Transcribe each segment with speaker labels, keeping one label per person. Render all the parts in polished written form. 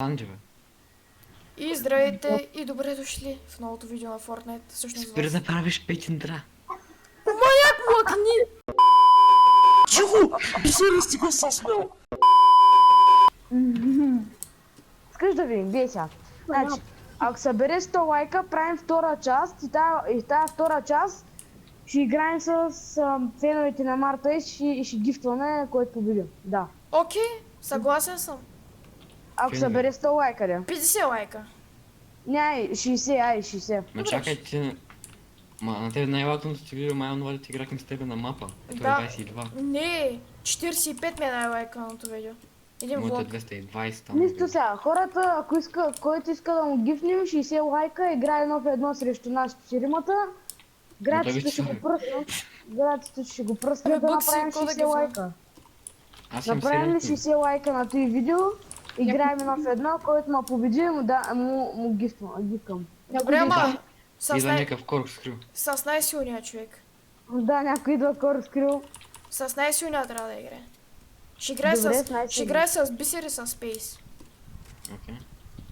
Speaker 1: Анджева.
Speaker 2: И здравейте и добре дошли в новото видео на Fortnite. Всъщност
Speaker 1: Спри да правиш петиндра.
Speaker 2: Маяк млъкни!
Speaker 3: Чего? Бесили си го със смел!
Speaker 4: Искаш да видим, гледай сега. Значи, ако събере 100 лайка, правим втора част и тая втора част ще играем с феновете на Марта и ще гифтваме, който победи. Да.
Speaker 2: Окей, съгласен съм.
Speaker 4: Ако
Speaker 1: Фенове.
Speaker 4: събере 100 лайка, да.
Speaker 2: 50 лайка.
Speaker 4: Не, 60, 60.
Speaker 1: Ма чакай ти... Ма на тебе най-латното ти видео май онова да ти играхме с тебе на мапа. Ето е
Speaker 2: Да.
Speaker 1: 22.
Speaker 2: Не, 45 ми е най-лайканото видео. Един
Speaker 1: Моето е
Speaker 2: влог.
Speaker 1: 220 там.
Speaker 4: Нищо сега, хората, който иска да му гифнем, 60 лайка, играе едно в едно срещу нас четиримата. Граците ще го пръснат. Граците ще го пръснат да
Speaker 2: Бъкси,
Speaker 4: направим
Speaker 2: какво да
Speaker 4: 60
Speaker 2: ги взема?
Speaker 4: лайка.
Speaker 1: Аз имам
Speaker 4: Направим ли
Speaker 1: сериал.
Speaker 4: 60 лайка на този видео, играем едно в едно, който ма победи, му гифкам.
Speaker 2: Добре, ама
Speaker 1: Идва някакъв корк скрил.
Speaker 2: с най-силния човек.
Speaker 4: Да, някой идва кор скрил.
Speaker 2: С най-силния трябва да играе. Ще играе
Speaker 4: Добре, с
Speaker 2: с...
Speaker 4: най-силния.
Speaker 2: Ще играе с бисер и с спейс.
Speaker 1: Окей.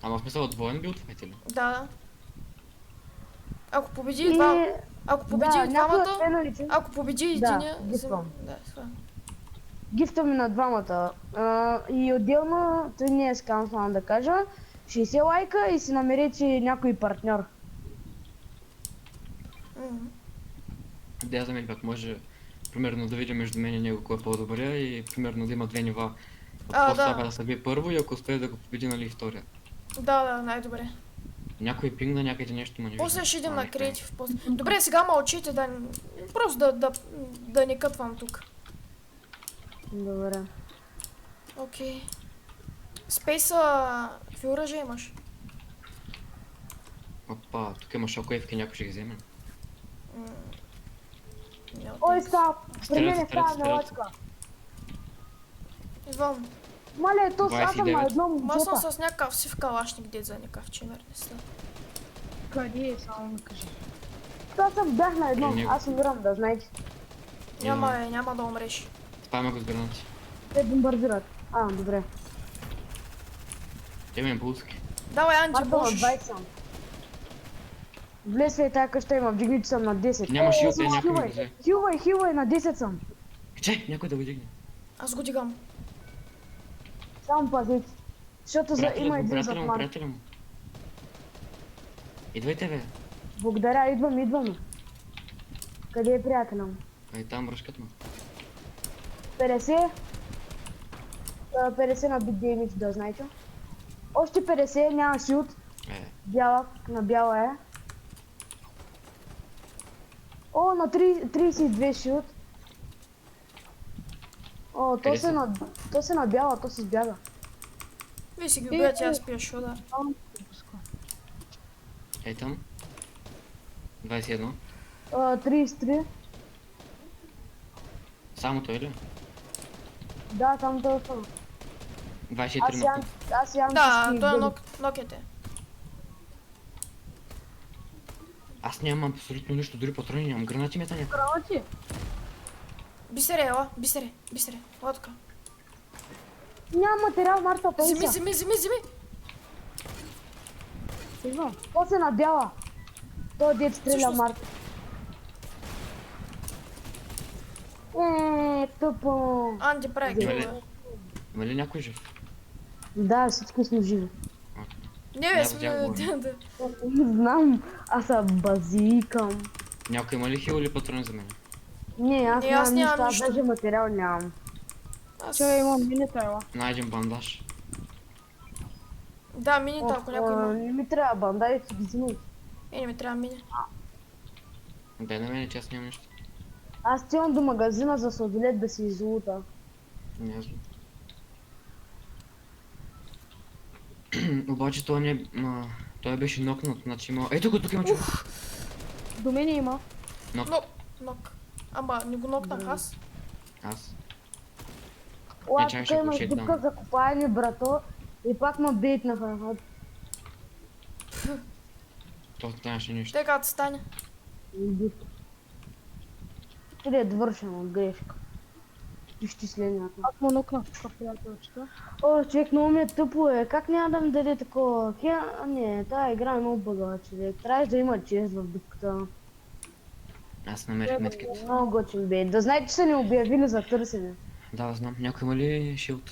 Speaker 1: Ама в смисъл двоен бил това ли?
Speaker 2: Да. Ако победи
Speaker 4: И...
Speaker 2: два... Ако победи
Speaker 4: Да, някой от
Speaker 2: двамата...
Speaker 4: феновете.
Speaker 2: Ако победи
Speaker 4: Да,
Speaker 2: единия...
Speaker 4: гифтвам.
Speaker 2: Да, това.
Speaker 4: Гифтаме на двамата. И отделно, той не е скам, само да кажа, 60 лайка и си намерете някой партньор.
Speaker 2: Мгм.
Speaker 1: Да, я замели пак може примерно да видим между мен и него кой е по-добрия и примерно да има две нива.
Speaker 2: А,
Speaker 1: От
Speaker 2: да.
Speaker 1: да се бие първо и ако успее да го победи, нали, втория.
Speaker 2: Да, най-добре.
Speaker 1: Някой пингна някъде нещо, ма не
Speaker 2: После
Speaker 1: виждам.
Speaker 2: ще идем
Speaker 1: А,
Speaker 2: на
Speaker 1: не,
Speaker 2: креатив. Добре, сега мълчите да... Просто да не къпвам тук.
Speaker 4: Добре.
Speaker 2: Окей. Спейса... Какви оръжия имаш?
Speaker 1: Опа, тук има шокоевки, някой ще ги вземе.
Speaker 2: Няма
Speaker 4: Ой,
Speaker 2: да-
Speaker 4: става! При мен
Speaker 1: Стрелят,
Speaker 4: става
Speaker 1: стрелят.
Speaker 4: мелачка.
Speaker 2: Идвам.
Speaker 4: Мале, то аз съм на
Speaker 1: 29.
Speaker 4: едно
Speaker 2: Ма аз съм
Speaker 4: момчета.
Speaker 2: с някакъв сив калашник, дед за някакъв чимер, не сте.
Speaker 3: Къде е, само ми кажи.
Speaker 4: Аз съм бях на едно,
Speaker 1: При него.
Speaker 4: аз умирам, да знаете.
Speaker 2: Няма да умреш.
Speaker 1: Спаме го с гранати.
Speaker 4: Те бомбардират. Добре.
Speaker 1: Има импулски.
Speaker 2: Давай, Анди,
Speaker 4: Марта на
Speaker 2: можеш.
Speaker 4: 20 съм. Влез в тази къща има, вдигнете съм на 10.
Speaker 1: Няма шилд,
Speaker 4: Хилвай,
Speaker 1: някой ме взе.
Speaker 4: Хилвай, на 10 съм.
Speaker 1: Че, някой да го дигне.
Speaker 2: Аз го дигам.
Speaker 4: Само пазете. Защото има един зад Марта.
Speaker 1: Приятеля му. Идвайте, бе.
Speaker 4: Благодаря, идвам. Къде е приятеля му?
Speaker 1: Ай, там ръшкат му.
Speaker 4: 50. 50 на бит деймидж, да знаете. Още 50, няма шилд. Бяла, на бяла е. О, на 32 шилд. О, то се на бяла, то се сбяга.
Speaker 2: Вие си ги убивате, аз пия шуда.
Speaker 1: Ей там. 21.
Speaker 4: 33.
Speaker 1: Само той ли?
Speaker 4: Да, там това са.
Speaker 1: 24 на път.
Speaker 4: Аз ям
Speaker 2: Да,
Speaker 4: всички
Speaker 2: той е
Speaker 4: гъби.
Speaker 2: нокете.
Speaker 1: Аз нямам абсолютно нищо, дори патрони нямам. Гранати мета някакъв.
Speaker 4: Гранати?
Speaker 2: Бисере, ела, бисере. Ела тук.
Speaker 4: Няма материал, Марта, пейса.
Speaker 2: Зими.
Speaker 4: Идвам. То се на бяла. Той дет стреля
Speaker 2: Всъщност-
Speaker 4: Марта. Тъпо.
Speaker 2: Анди прави
Speaker 1: Има ли?
Speaker 2: килове.
Speaker 1: Има ли някой жив?
Speaker 4: Да, всички сме живи.
Speaker 2: Не, бе,
Speaker 1: Няма
Speaker 2: сме...
Speaker 1: тя говори.
Speaker 2: да.
Speaker 4: Знам, аз се базикам.
Speaker 1: Някой има ли хил или патрони за мен?
Speaker 4: Не, аз
Speaker 2: Не, аз
Speaker 4: нямам нищо,
Speaker 2: нямам
Speaker 4: аз
Speaker 2: нищо.
Speaker 4: даже материал нямам.
Speaker 2: Аз...
Speaker 3: Че имам минута, ела.
Speaker 1: Найдем бандаж.
Speaker 2: Да, мините, ако някой има.
Speaker 4: Не ми трябва банда и си ги взимай.
Speaker 2: Не ми трябва мини.
Speaker 1: Дай на мен, че аз нямам нищо.
Speaker 4: Аз стигам до магазина за сладолет да си излута.
Speaker 1: Не знам. Обаче той не... Той беше нокнат, значи има... Ето го, тук има човек.
Speaker 3: До мене има.
Speaker 2: Нок. Ама, не го нокнах аз.
Speaker 1: Аз.
Speaker 4: Ла,
Speaker 1: чакай,
Speaker 4: тук
Speaker 1: ще
Speaker 4: има
Speaker 1: го шейкнам.
Speaker 4: дупка за копаене, брато. И пак ме бейтнаха.
Speaker 1: То нямаше нищо.
Speaker 2: Тъй като стане.
Speaker 4: Или е довършено от грешка. изчисленията.
Speaker 5: Аз му нокнах тук приятелчета.
Speaker 4: О, човек, много ми е тъпо как няма да ми даде такова? Не, тая игра е много бъгава, човек. Трябваше да има чест в дупката.
Speaker 1: Аз намерих метките.
Speaker 4: Много готин бе. Да знаете, че са ни обявили за търсене.
Speaker 1: Да, знам. Някой има ли шилд?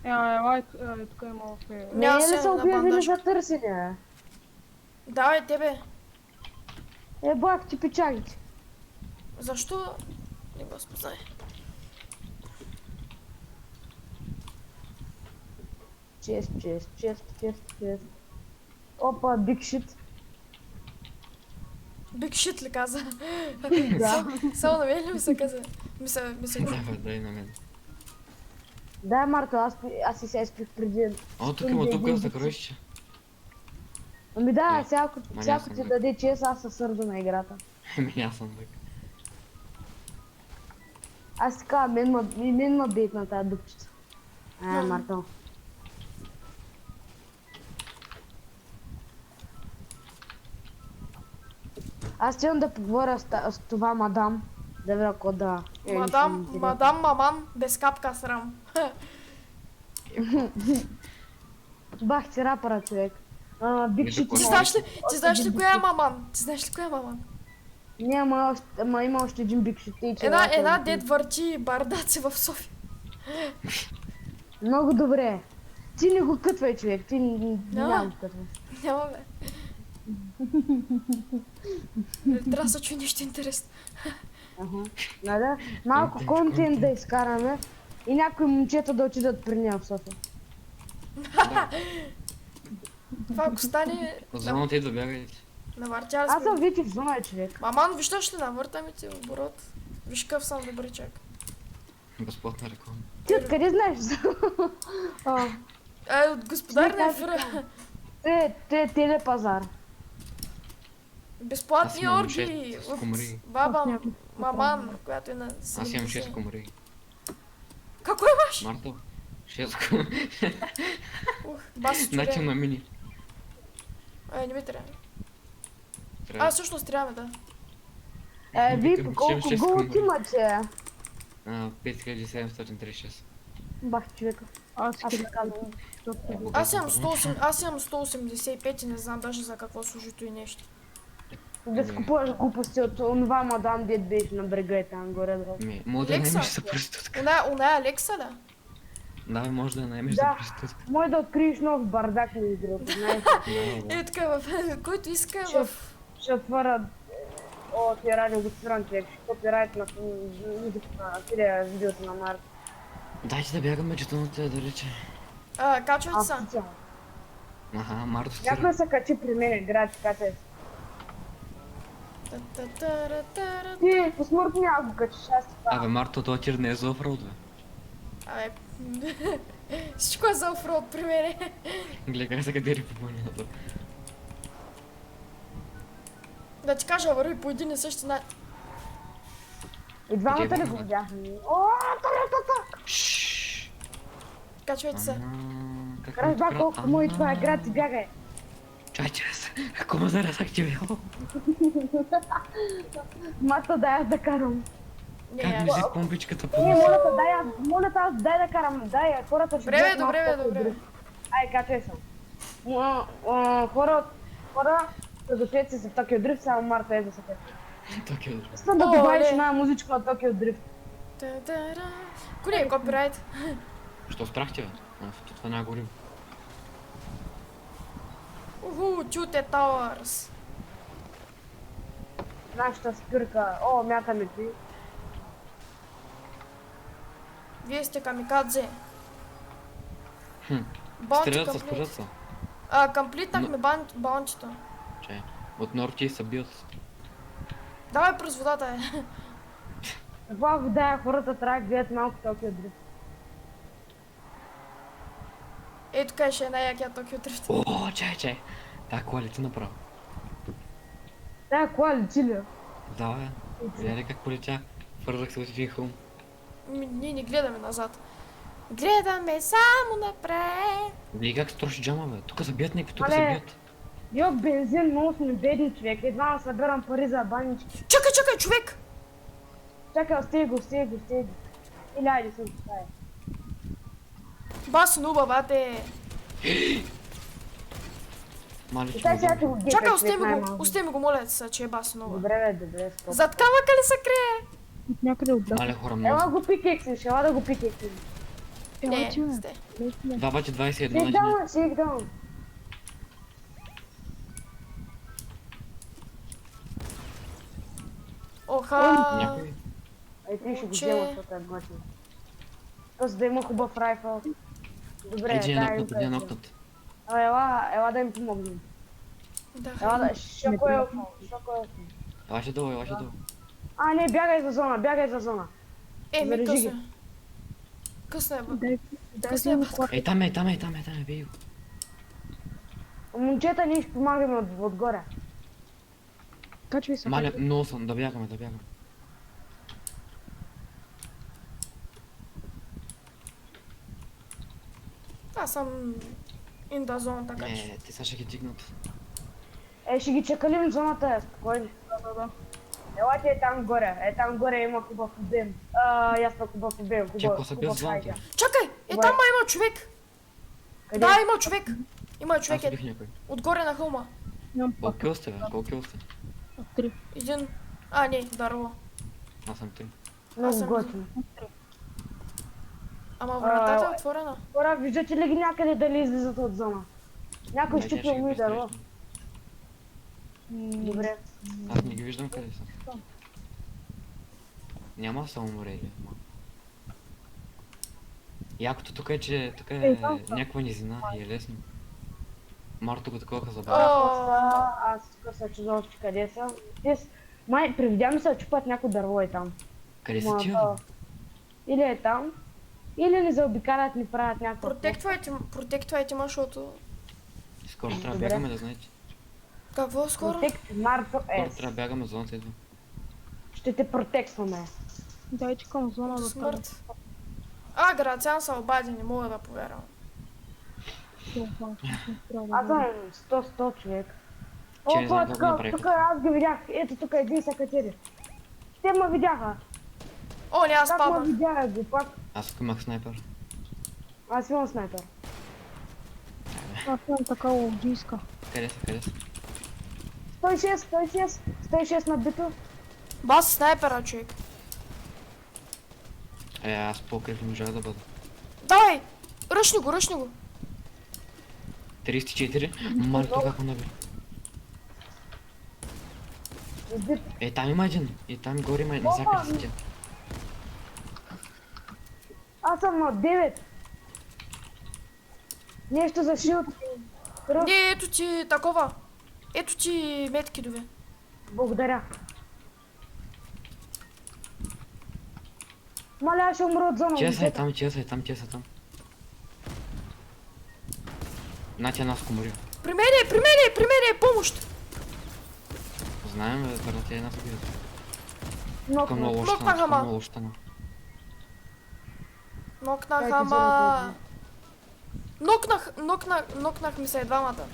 Speaker 5: Елай, тук има в...
Speaker 4: Не
Speaker 2: Няма
Speaker 4: ли
Speaker 2: се
Speaker 4: са
Speaker 2: на
Speaker 4: обявили
Speaker 2: бандажка.
Speaker 4: за търсене?
Speaker 2: Давай тебе.
Speaker 4: Бах ти печалите.
Speaker 2: Защо? Не го спознай.
Speaker 4: Чест. Опа, биг шит.
Speaker 2: Биг шит ли каза?
Speaker 4: Да.
Speaker 2: Само на мен ли ми се каза? Ми се
Speaker 1: Да, дай на мен.
Speaker 4: Да, Марто, аз си се спих преди.
Speaker 1: О, тук има топка за съкровище.
Speaker 4: Ами да,
Speaker 1: Не.
Speaker 4: всяко
Speaker 1: Ма
Speaker 4: ти
Speaker 1: съм
Speaker 4: даде чест, аз се сърда на играта.
Speaker 1: Аз съм така.
Speaker 4: Аз така, мен ма бейт на тази дупчица. Марто. Аз имам да поговоря с това мадам. Да видя какво да...
Speaker 2: Мадам маман, без капка срам.
Speaker 4: Бах ти рапъра, човек. Биг шит.
Speaker 2: Ти знаеш ли коя е маман? Ти знаеш ли коя е маман?
Speaker 4: Не, ама има още един биг шит.
Speaker 2: Една дед върти бардаци в София.
Speaker 4: Много добре. Ти не го кътвай, човек. Ти няма го кътвай.
Speaker 2: Няма бе. Трябва да се чуи нещо интересно.
Speaker 4: Да. Малко контент да изкараме и някои момчета да отидат при нея в София.
Speaker 2: Това ако стане...
Speaker 1: Звънно те да бягайте.
Speaker 2: Навъртя
Speaker 4: Аз съм вече в зона, човек.
Speaker 2: Маман, виждаш ли, навърта ми ти оборот. Виж какъв съм добричък.
Speaker 1: Безплатна реклама.
Speaker 4: Ти откъде знаеш?
Speaker 2: От господар на ефира.
Speaker 4: Телепазар.
Speaker 2: Безплатни
Speaker 1: имам
Speaker 2: орги
Speaker 1: 6 комари.
Speaker 2: от баба маман, която е на 70.
Speaker 1: Аз имам 6 комари.
Speaker 2: Какво имаш?
Speaker 1: Марто? 6 комари.
Speaker 2: Баси
Speaker 1: Начин
Speaker 2: чуря.
Speaker 1: на мини.
Speaker 2: Не ми трябва.
Speaker 1: Трябва.
Speaker 2: Всъщност трябва да.
Speaker 4: Вие по колко голд имате?
Speaker 1: 5736.
Speaker 4: Бах, човека.
Speaker 5: Аз
Speaker 4: Аз
Speaker 5: хиляда.
Speaker 4: не казвам.
Speaker 2: Аз имам 185 и не знам даже за какво служито и нещо.
Speaker 4: Да си купуваш глупости от онова мадам, дед беше на брега и там горе-долу.
Speaker 1: Мога да
Speaker 2: Лекса?
Speaker 1: наймеш за проститутка.
Speaker 2: Она е Алекса, да?
Speaker 1: Да, бе, може да наймеш за
Speaker 4: Да.
Speaker 1: проститутка.
Speaker 4: Може да откриеш нов бардак на играта, знаеш.
Speaker 1: Да,
Speaker 2: Така, който иска в...
Speaker 4: Шофьора от радио го спирам, човек. Копирайт на филия видеото на Марк.
Speaker 1: Дайте да бягаме четоната да рече.
Speaker 2: Качват са.
Speaker 1: Аха, Марто стира.
Speaker 4: Някой се качи при мен, град, така че. Ти, посмъртно няма го качиш, аз ти
Speaker 1: Абе, Марто, този тир не е за офроуд, бе.
Speaker 2: Абе... Всичко е за офроуд при мене.
Speaker 1: Гледай как се кадери по планината.
Speaker 2: Да ти кажа, върви по един и същи начин.
Speaker 4: И двамата ли го видяхме? О, талетата!
Speaker 1: Шшш.
Speaker 2: Качвайте се.
Speaker 4: Разбра колко мой това е град и бягай.
Speaker 1: Чайче, ако ме заразактивил.
Speaker 4: Мата, дай аз да карам.
Speaker 1: Как
Speaker 2: Не,
Speaker 1: влезе помпичката по
Speaker 4: Не,
Speaker 1: носа?
Speaker 4: моля те, аз дай да карам, дай, хората ще
Speaker 2: Добре,
Speaker 4: гледат малко
Speaker 2: добре.
Speaker 4: по-добре. Ай, качай съм. Хора, подгответе се за Токио Дрифт, само Марта е да се качи.
Speaker 1: Токио.
Speaker 4: Искам да добавиш една музичка на Токио Дрифт.
Speaker 2: Коли е копирайт?
Speaker 1: Що спрахте, бе? Това няма горим.
Speaker 2: Чуте Тауърс.
Speaker 4: Нашата спирка, мятаме ти.
Speaker 2: Вие сте камикадзе.
Speaker 1: Хм.
Speaker 2: Баунти
Speaker 1: Стрелят се,
Speaker 2: комплит.
Speaker 1: спорят се.
Speaker 2: Комплитнахме баунтито.
Speaker 1: Чай. От Норти са бият.
Speaker 2: Давай през водата е.
Speaker 4: Каква вода е, хората трябва да гледат малко Токио Дрифт.
Speaker 2: Ето къде ще е най-якия Токио Дрифт.
Speaker 1: О, чай. Та кола лети направо.
Speaker 4: Тая кола лети ли?
Speaker 1: Да, бе. Видя ли как полетя? Вързах се от един хълм.
Speaker 2: Ние не гледаме назад. Гледаме само напред.
Speaker 1: Вие как строши джама, бе? Тук са бият някакви, тук са
Speaker 4: Але.
Speaker 1: бият.
Speaker 4: Йо, бензин, много сме бедни, човек. Едва събирам пари за банички.
Speaker 2: Чакай, човек!
Speaker 4: Чакай, стига го. Или айде съм стая.
Speaker 2: Бас нуба, бате.
Speaker 1: Маличко.
Speaker 4: Дай сега ще го гепе.
Speaker 2: Чакай,
Speaker 4: човек,
Speaker 2: остай ми го, моля се, че е бас нуба.
Speaker 4: Добре, бе, добре, стоп.
Speaker 2: Зад камъка ли се крие?
Speaker 5: От някъде отляво.
Speaker 1: Мале хора
Speaker 4: Ела
Speaker 1: много.
Speaker 4: го пикексиш, ела да го пикексиш.
Speaker 2: Не,
Speaker 5: ти, бе.
Speaker 2: сте.
Speaker 1: 2 пъти 21
Speaker 4: Шейк
Speaker 1: на
Speaker 4: даун, шейк даун.
Speaker 2: Оха.
Speaker 1: някой.
Speaker 4: Ай, ти ще го
Speaker 2: Че-
Speaker 4: взема, защото е готин. Просто да има хубав райфъл. Добре,
Speaker 1: Един
Speaker 4: дай
Speaker 1: нокнат, един нокнат.
Speaker 4: Ела да им помогнем.
Speaker 2: Да.
Speaker 4: Ела да, шоко е офъл, шоко е офъл.
Speaker 1: Елаше долу, елаше долу.
Speaker 4: А, не, бягай за зона, бягай за зона.
Speaker 2: Ми
Speaker 4: Зарежи ги.
Speaker 2: късно е. Късно е, бе.
Speaker 5: Дай
Speaker 2: Късно
Speaker 5: си
Speaker 2: е,
Speaker 5: му
Speaker 2: батко.
Speaker 5: хора.
Speaker 1: Там е, бей го.
Speaker 4: Момчета, ние ще помагаме отгоре.
Speaker 5: Качвай се.
Speaker 1: Мале, много съм, да бягаме.
Speaker 2: Аз съм инда зона, така че.
Speaker 1: Не, те сега ще ги дигнат.
Speaker 4: Ще ги чекалим зоната е, спокойно. Да. Елате е там горе има хубав обем. Аз пък хубав обем,
Speaker 1: Че ако са без
Speaker 4: хубав
Speaker 1: зоната.
Speaker 4: хайдер.
Speaker 2: Чакай! Там има човек!
Speaker 4: Къде?
Speaker 2: Да, има човек! Има
Speaker 1: Аз
Speaker 2: човек
Speaker 1: убих някой.
Speaker 2: отгоре на хълма.
Speaker 5: Нямам пак.
Speaker 1: Колко кил сте, бе? Колко кил сте?
Speaker 5: Три.
Speaker 2: Един... А, не, дърво.
Speaker 1: Аз съм 3.
Speaker 2: Аз
Speaker 4: Много
Speaker 2: съм-
Speaker 4: готино.
Speaker 2: Ама вратата е отворена.
Speaker 4: Хора, виждате ли ги някъде дали излизат от зона? Някой
Speaker 1: Не, тя
Speaker 4: щупил
Speaker 1: ще ги
Speaker 4: ми дърво.
Speaker 1: престрелят.
Speaker 4: Добре.
Speaker 1: Аз не ги виждам къде са. Няма са умрели. Якото тук е, че тук е някаква низина и е лесно. Марто го такова забавя.
Speaker 4: Аз тук се чудя още къде съм. Май, привидя ми се чупат някой дърво е там.
Speaker 1: Къде са тия?
Speaker 4: Или е там, или ни заобикалят, ни правят някакво.
Speaker 2: Протектвайте ма, защото...
Speaker 1: Скоро трябва да
Speaker 4: Добре.
Speaker 1: бягаме, да знаете.
Speaker 2: Какво скоро?
Speaker 4: Протект Марто
Speaker 1: Скоро
Speaker 4: С.
Speaker 1: трябва да бягаме, зоната идва.
Speaker 4: Ще те протекстваме.
Speaker 5: Дай чекам зона да стане.
Speaker 2: Смърт. Грациан са обади, не мога да повярвам.
Speaker 4: Аз съм 100 човек.
Speaker 1: Че не знам
Speaker 4: тук,
Speaker 1: какво направиха.
Speaker 4: тук аз ги видях. Ето тук един са катери. Те ме видяха.
Speaker 2: О, не, аз
Speaker 4: Как ме
Speaker 2: паднах.
Speaker 4: видяха го пак?
Speaker 1: Аз тук имах снайпер.
Speaker 4: Аз имам снайпер.
Speaker 5: Аз имам такава логийска.
Speaker 1: Къде са?
Speaker 4: 106 набито.
Speaker 2: Бас снайпера, човек.
Speaker 1: Аз по-крив не можах да бъда.
Speaker 2: Давай! Ръшни го.
Speaker 1: 34? Марто как ме наби.
Speaker 4: Убит.
Speaker 1: Там има един. И там горе има навсякъде са тя.
Speaker 4: Аз съм на 9. Нещо за шилд. Кръв.
Speaker 2: Не, ето ти такова. Ето ти метки дове.
Speaker 4: Благодаря. Маля, аз ще умра от зона.
Speaker 1: Тия са
Speaker 4: момчета.
Speaker 1: тия са там. Натя нас комари.
Speaker 2: При мене, помощ!
Speaker 1: Знаем, бе, върна тя нас убият.
Speaker 4: Много.
Speaker 1: Тук много лош
Speaker 2: Нокнаха
Speaker 1: стана,
Speaker 2: ма.
Speaker 1: много лош стана.
Speaker 2: Нокнаха, ма... Нокнах ми се двамата.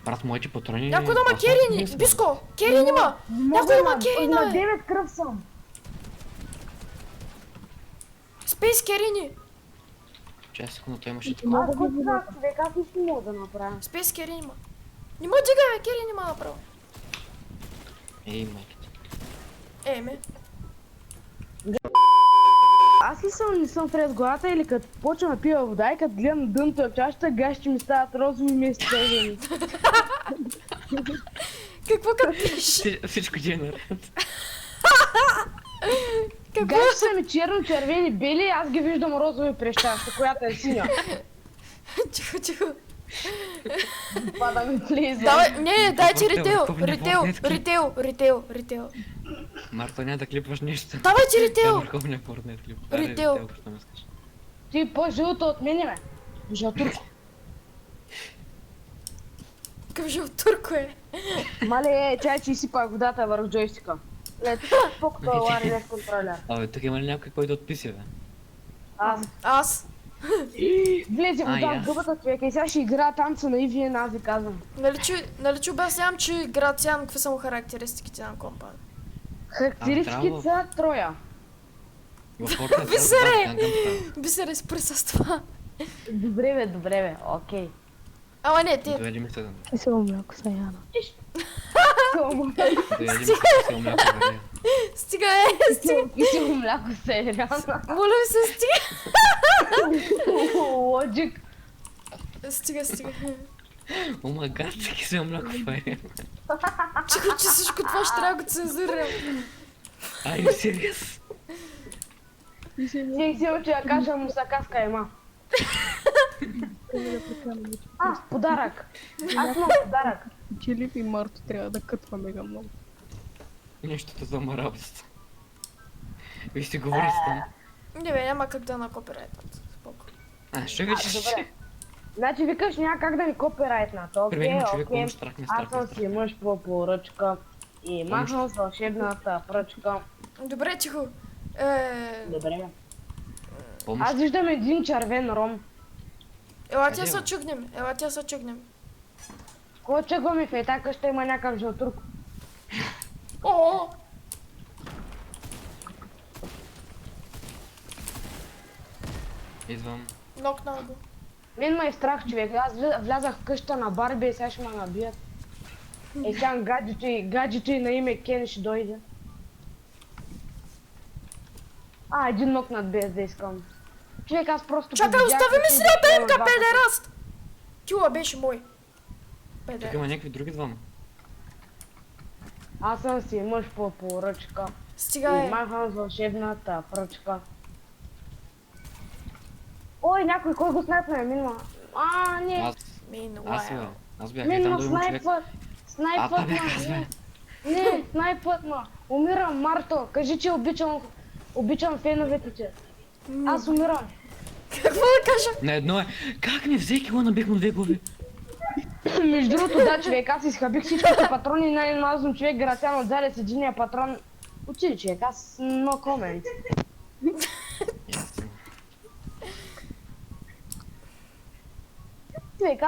Speaker 1: Брат, моите патрони...
Speaker 2: Някой да ма
Speaker 1: просто
Speaker 2: керини!
Speaker 1: не са.
Speaker 2: Биско! Керини ма! Някой да ма керини,
Speaker 4: На
Speaker 2: бе!
Speaker 4: 9 кръв съм.
Speaker 2: Спейс керини!
Speaker 1: Чай секунда, той имаше такова.
Speaker 4: Аз какво правя, човек? Аз нищо не мога да направя.
Speaker 2: Спейс керини ма! Не ма дигай, бе! Керини ма направо.
Speaker 1: Ей, майките.
Speaker 2: Ме.
Speaker 4: Аз ли съм, не съм пред главата или като почвам да пия вода и като гледам дъното в чашата, гащи ми стават розови место цели.
Speaker 2: Какво като пиш?
Speaker 1: Всичко ти е наред.
Speaker 2: Какво?
Speaker 4: Гащи са ми черно, червени, бели, аз ги виждам розови през чашата, която е синя.
Speaker 2: Чихо.
Speaker 4: Това да ми влезе.
Speaker 2: Давай, не, дай ти
Speaker 1: Върховния
Speaker 2: ритейл.
Speaker 1: Марто, няма да клипваш нищо.
Speaker 2: Давай ти
Speaker 1: Това е
Speaker 2: ритейл!
Speaker 1: върховния Fortnite клип.
Speaker 2: Ритейл.
Speaker 1: Що ме искаш?
Speaker 4: Ти по-жълто от мене, бе. Жълтурко.
Speaker 2: Какъв жил турко е.
Speaker 4: Мале, чай, че изсипах водата върху джойстика. Лед, колкото е лари не контролер.
Speaker 1: Абе, тук има ли някой, който отписи, бе?
Speaker 2: Аз.
Speaker 4: Влезе
Speaker 1: А,
Speaker 4: вода
Speaker 1: и
Speaker 4: в
Speaker 1: аз.
Speaker 4: гъбата, човек, и сега ще игра танца на Ивиен, аз ви казвам.
Speaker 2: Нали че обяснявам, че Грациан, какви са му характеристиките на компа?
Speaker 4: Характеристиките са троя.
Speaker 1: В Fortnite
Speaker 2: Бисере!
Speaker 1: Gangnam Style.
Speaker 2: Бисере, спри с това.
Speaker 4: Добре бе, окей.
Speaker 2: Ама не, ти.
Speaker 1: Доведи ми се да.
Speaker 5: Кисело мляко са Яна.
Speaker 1: Доведи ми се кисело мляко вария.
Speaker 2: Стига, стига.
Speaker 4: Кисело мляко се реална.
Speaker 2: Моля ви се, стига.
Speaker 4: Лоджик.
Speaker 2: Стига.
Speaker 1: О май гад, кисело мляко вария.
Speaker 2: Чихо, че всичко това ще трябва да го цензурирам.
Speaker 1: Are you serious?
Speaker 4: Ти си че я кажа мусакаска има. Подарък. Аз имам подарък.
Speaker 5: Челип и Марто трябва да кътва мега много.
Speaker 1: Нещото за работата. Ви си говорите там.
Speaker 2: Не бе, няма как да накопирайтат. Споко.
Speaker 1: Ще вече
Speaker 4: Добре. Значи викаш няма как да ни копирайтнат. Окей,
Speaker 1: човек,
Speaker 4: окей.
Speaker 1: му страхне,
Speaker 4: Аз съм си мъж по поръчка и махнал с вълшебната пръчка.
Speaker 2: Добре, Чихо.
Speaker 4: Добре.
Speaker 1: Помощ.
Speaker 4: Аз виждам един червен ром.
Speaker 2: Ела
Speaker 1: Къде
Speaker 2: тя се
Speaker 1: бе?
Speaker 2: чукнем.
Speaker 4: Кой чакваме в ета къща има някакъв жълтурк.
Speaker 2: О!
Speaker 1: Идвам.
Speaker 2: Нокнал го.
Speaker 4: Мен ме е страх, човек. Аз влязах в къща на Барби и сега ще ме набият. Е, сега гаджето и на име Кен ще дойде. Един нокнат без да искам. Човек, аз просто...
Speaker 2: Чакай,
Speaker 4: победях,
Speaker 2: остави ми
Speaker 4: и
Speaker 2: си
Speaker 4: да
Speaker 2: ребенка,
Speaker 4: взема
Speaker 2: педераст! Тюла беше мой.
Speaker 1: Тук
Speaker 2: Педер.
Speaker 1: има някакви други двама.
Speaker 4: Аз съм си мъж по поръчка.
Speaker 2: Стига
Speaker 4: И
Speaker 2: е.
Speaker 4: махам с вълшебната пръчка. Ой, някой кой го снайпна, минва. Не.
Speaker 1: Аз
Speaker 2: Meanwhile.
Speaker 1: Аз бях и там
Speaker 4: Минва
Speaker 1: да имам човек.
Speaker 4: снайпват ма. Не, снайпват ма. Умирам, Марто. Кажи, че обичам феновете ти. Аз умирам.
Speaker 2: Какво да кажа?
Speaker 1: На едно е. Как ми взе кило, набих му 2 глави?
Speaker 4: Между другото, да, човек, аз изхабих всичките патрони и най-мазно човек Грациан отзаде с единия патрон. Учи, човек, аз no comment.
Speaker 1: Ясно.
Speaker 4: Човек,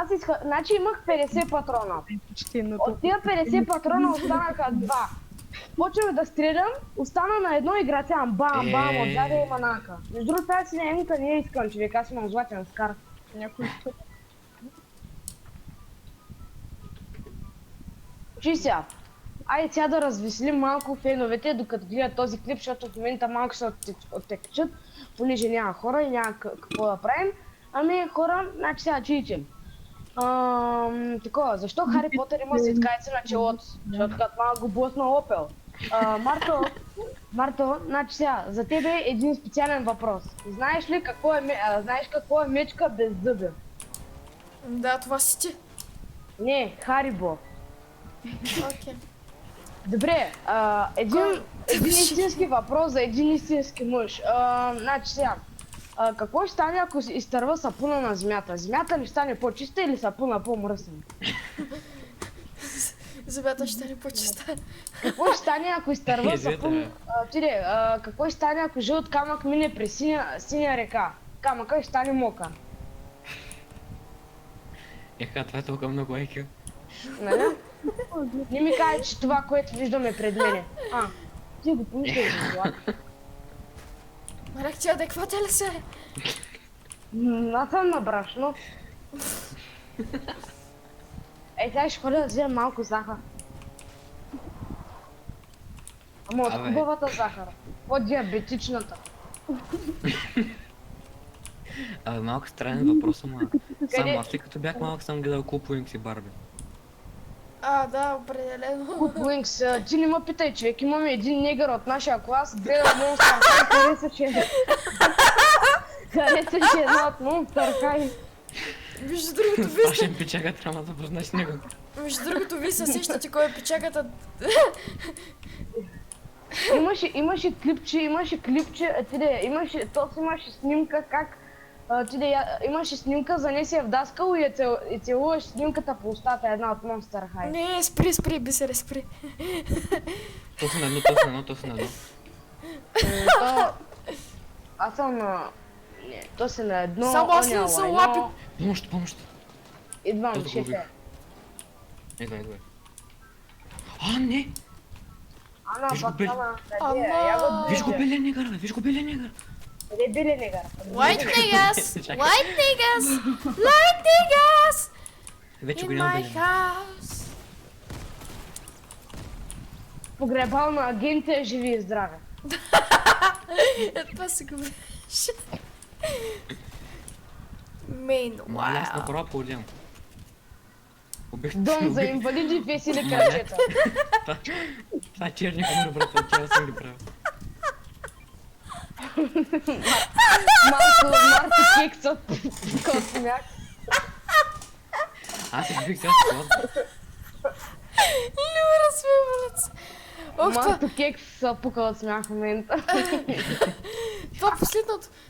Speaker 4: значи имах 50 патрона.
Speaker 5: Почти на
Speaker 4: От тия 50 патрона останаха 2. Почвам да стрелям, остана на едно и Грациан. Бам, бам, отзаде и манака. Между другото, тази синенка не я искам, човек, аз имам златен скар.
Speaker 5: някой.
Speaker 4: Чуй сега. Айде сега да развеселим малко феновете, докато гледат този клип, защото в момента малко се оттекчат, понеже няма хора и няма какво да правим. Ами хора, значи сега чуйте. Такова, защо Хари Потър има светкайци на челото? Защото като малко го блъсна Опел. Марто, значи сега, за тебе е един специален въпрос. Знаеш ли какво е мечка без зъби?
Speaker 2: Да, това си ти.
Speaker 4: Не, Харибо.
Speaker 2: Окей.
Speaker 4: Добре, един истински въпрос за един истински мъж. Значи сега, какво ще стане ако изтърва сапуна на земята? Земята ли ще стане по-чиста или сапуна по-мръсна?
Speaker 2: Земята ще не почиста.
Speaker 4: Какво ще стане ако изтърва сапун... какво ще стане ако жълт камък мине през синя река? Камъка ще стане мокър.
Speaker 1: Това е толкова много IQ.
Speaker 4: Нали? Не ми кажа, че това, което виждаме пред мене. Ти го помисля за това.
Speaker 2: Марак, ти адекватен ли се?
Speaker 4: Аз съм на брашно. Сега ще ходя да взема малко захар. Ама от хубавата захар. По-диабетичната.
Speaker 1: Малко странен въпрос, ама... Само аз ли като бях малък съм гледал Cool Wings и Барби.
Speaker 2: Да, определено.
Speaker 4: Wings, ти не ме питай, човек, имаме един негър от нашия клас, гледа Monster High, харесаше една от Monster High.
Speaker 2: Между другото, вие
Speaker 1: Пашен пичага, трябва да познаеш него.
Speaker 2: Между другото, вие се сещате кой е печагата.
Speaker 4: Имаше клипче, имаше снимка как имаше снимка за Неси Евдаскал и целуваш снимката по устата една от Monster High.
Speaker 2: Не, спри, бисере, спри.
Speaker 1: То си на едно.
Speaker 4: Аз съм на... Не, то си на едно,
Speaker 2: Само аз не съм лапи.
Speaker 1: Помощ.
Speaker 4: Идвам,
Speaker 1: Тото го
Speaker 4: шефе.
Speaker 1: Идвай. Не!
Speaker 4: Ана,
Speaker 1: Виж го бели.
Speaker 4: бакала, къде е? Я го
Speaker 1: Виж го
Speaker 4: движа.
Speaker 1: белия негър, бе, виж го белия негър.
Speaker 4: Къде е белия негър?
Speaker 2: White niggas!
Speaker 1: Чакай.
Speaker 2: White niggas! White niggas!
Speaker 1: Вече го
Speaker 2: In
Speaker 1: няма
Speaker 2: my
Speaker 1: белия.
Speaker 2: house!
Speaker 4: Погребал на агентите, живи и здраве.
Speaker 2: Това се говореше. Мейн,
Speaker 1: Маля, аз
Speaker 2: вау.
Speaker 1: направо по-отдям. Убих
Speaker 4: Дом за инвалиди, весели крачета.
Speaker 1: Това е черни хумор, брат, това съм ги правил.
Speaker 4: Марко кекса, космяк.
Speaker 1: Аз се бих сега с това.
Speaker 2: Люра свивалец. Ох,
Speaker 4: Марко кекс се пука от смях в момента.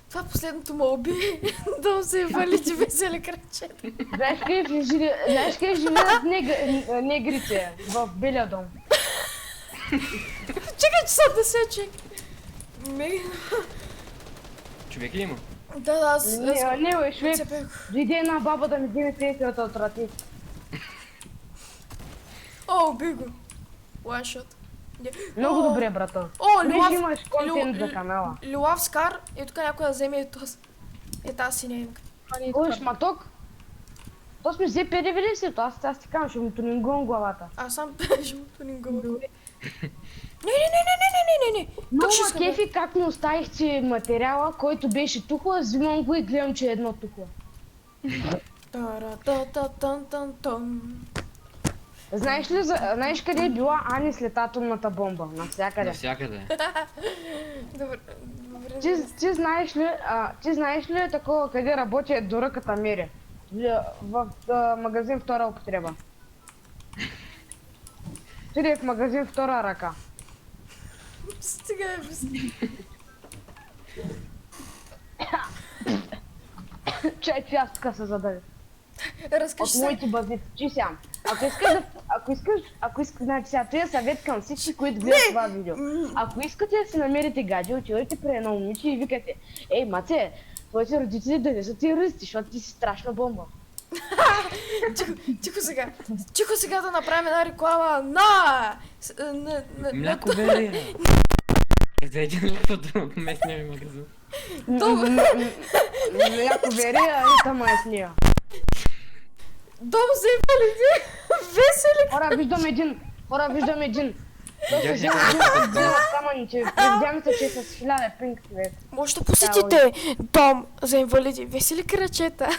Speaker 2: това последното ме уби. Дом за инвалиди, весели крачета.
Speaker 4: Знаеш къде живеят негрите в Белия дом?
Speaker 2: Чакай, че съм да се чек. Мейн.
Speaker 1: Човек ли има?
Speaker 2: Да, аз...
Speaker 4: Не, бе, човек.
Speaker 2: Цепех.
Speaker 4: Дойде една баба да ми вземе пенсията от ръце.
Speaker 2: О, уби го. One shot.
Speaker 4: Много
Speaker 2: О,
Speaker 4: добре, брата.
Speaker 2: О,
Speaker 4: Виж,
Speaker 2: Люлав...
Speaker 4: имаш контент за канала.
Speaker 2: Люлав Скар и тук някой да вземе и този. Е тази синя имка.
Speaker 4: Ой, шматок. То сме взе 50, аз ти казвам, ще му тунингувам главата.
Speaker 2: Аз сам ще му тунингувам. Не.
Speaker 4: Много
Speaker 2: ще
Speaker 4: ма
Speaker 2: иска,
Speaker 4: кефи как му оставихте материала, който беше тухла, взимам го и гледам, че е едно тухла.
Speaker 2: Тара-та-та-тан-тан-тан.
Speaker 4: Знаеш къде е била Ани след атомната бомба? Навсякъде.
Speaker 1: Навсякъде.
Speaker 2: Добре.
Speaker 4: Ти знаеш ли такова къде работи до ръката меря? В магазин втора употреба. Отиде в магазин втора ръка.
Speaker 2: Стига е без...
Speaker 4: Чай, че аз тук се задавя.
Speaker 2: Разкажи
Speaker 4: От
Speaker 2: се.
Speaker 4: моите базици. Чуй сега. Ако искаш, значи сега, това е съвет към всички, които гледат това видео. Ако искате да си намерите гадже, отивайте при едно момиче и викате: ей, маце, твоите родители да не са ти ръсти, защото ти си страшна бомба.
Speaker 2: Тихо сега да направим една реклама на...
Speaker 1: Мляко верира. За един лев от местния ми магазин.
Speaker 4: Мляко вери, а Рита ма е с нея.
Speaker 2: Дом за инвалиди. Весели.
Speaker 4: Хора, виждам един.
Speaker 1: Видях
Speaker 4: Взема
Speaker 1: някакъв
Speaker 4: камъните, предвидявам се, че е с 1000 пинг човек.
Speaker 2: Може да посетите дом за инвалиди. Весели крачета.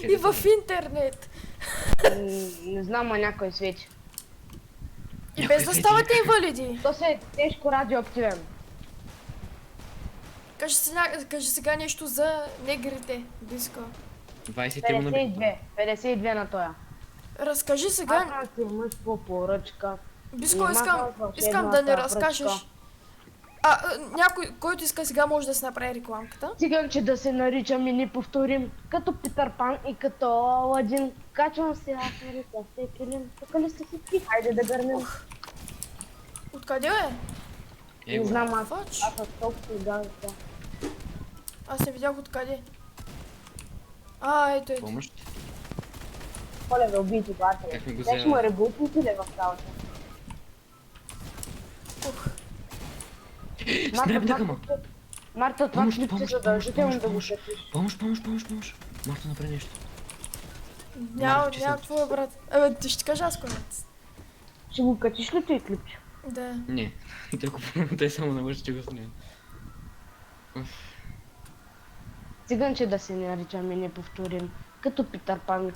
Speaker 2: И в интернет.
Speaker 4: Не знам, а някой свети.
Speaker 2: И без да ставате инвалиди.
Speaker 4: То се е тежко радиоактивен.
Speaker 2: Кажи сега нещо за негрите. Диско.
Speaker 1: 20 му наби.
Speaker 4: 52 на тоя.
Speaker 2: Разкажи сега.
Speaker 4: Аз ти мъж по поръчка.
Speaker 2: Биско, искам да не разкажеш. Някой, който иска сега, може да си направи рекламката.
Speaker 4: Циганче да се наричам и неповторим, като Питър Пан и като Аладин. Качвам се аз на река, всеки лин. Тук ли сте си ти? Хайде да гърнем.
Speaker 2: Откъде е?
Speaker 4: Не знам аз.
Speaker 2: Фач.
Speaker 4: Аз съм толкова и галата.
Speaker 2: Аз не видях откъде. Ето.
Speaker 1: Помощ.
Speaker 4: Поле да убийте бате.
Speaker 1: Как ми го
Speaker 4: Те ще му
Speaker 1: взе?
Speaker 4: ребутните ли в цялата?
Speaker 1: Снайп ма.
Speaker 4: Марта, това
Speaker 1: Помощ,
Speaker 4: клипче
Speaker 1: помощ,
Speaker 4: задължително да го
Speaker 1: помощ,
Speaker 4: качиш.
Speaker 1: Помощ. Марта, направи нещо.
Speaker 2: Няма какво, брат. Абе, ти ще кажа аз конец.
Speaker 4: Ще го качиш ли той клипче?
Speaker 2: Да.
Speaker 1: Не. Той само навърши, че го сняга.
Speaker 4: Циганче да се наричаме неповторим, като Питър Пан.